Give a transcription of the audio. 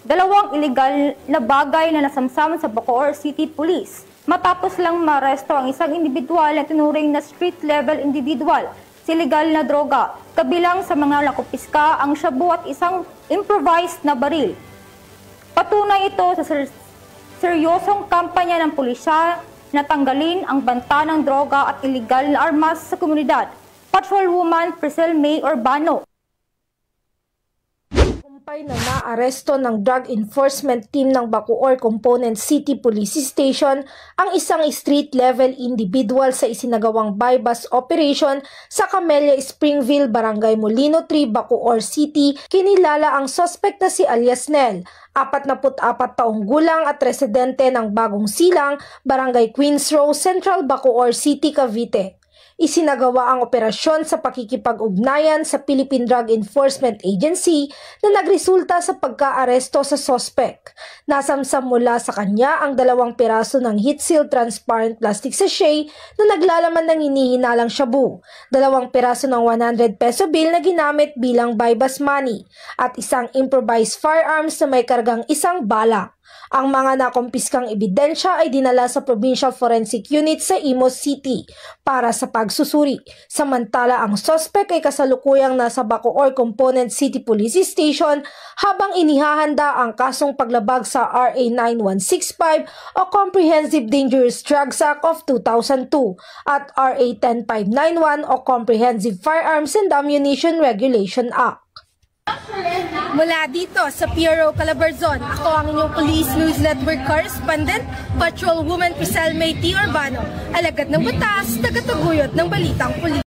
dalawang iligal na bagay na nasamsam sa Bacoor City Police matapos lang maaresto ang isang individual na tinuring na street-level individual sa iligal na droga. Kabilang sa mga nakupiska ang shabu at isang improvised na baril. Patunay ito sa seryosong kampanya ng pulisya na tanggalin ang banta ng droga at iligal na armas sa komunidad. Patrolwoman Priscilla May Urbano. Kumpay na naaresto ng Drug Enforcement Team ng Bacoor Component City Police Station ang isang street-level individual sa isinagawang bypass operation sa Camellia Springville, Barangay Molino 3, Bacoor City. Kinilala ang suspect na si alias Nel, 44 taong gulang at residente ng Bagong Silang, Barangay Queens Row, Central Bacoor City, Cavite. Isinagawa ang operasyon sa pakikipag-ugnayan sa Philippine Drug Enforcement Agency na nagresulta sa pagka-aresto sa suspect. Nasamsam mula sa kanya ang 2 piraso ng heat-sealed transparent plastic sachet na naglalaman ng hinihinalang shabu, 2 piraso ng 100 peso bill na ginamit bilang bypass money, at isang improvised firearms na may kargang 1 bala. Ang mga nakumpiskang ebidensya ay dinala sa Provincial Forensic Unit sa Imus City para sa pagsusuri. Samantala, ang suspect ay kasalukuyang nasa Bacoor Component City Police Station habang inihahanda ang kasong paglabag sa RA 9165 o Comprehensive Dangerous Drugs Act of 2002 at RA 10591 o Comprehensive Firearms and Ammunition Regulation Act. Mula dito sa PRO Calabarzon, ako ang inyong Police News Network Correspondent, Patrolwoman Priscilla May Urbano, alagad ng batas, tagataguyod ng balitang pulis.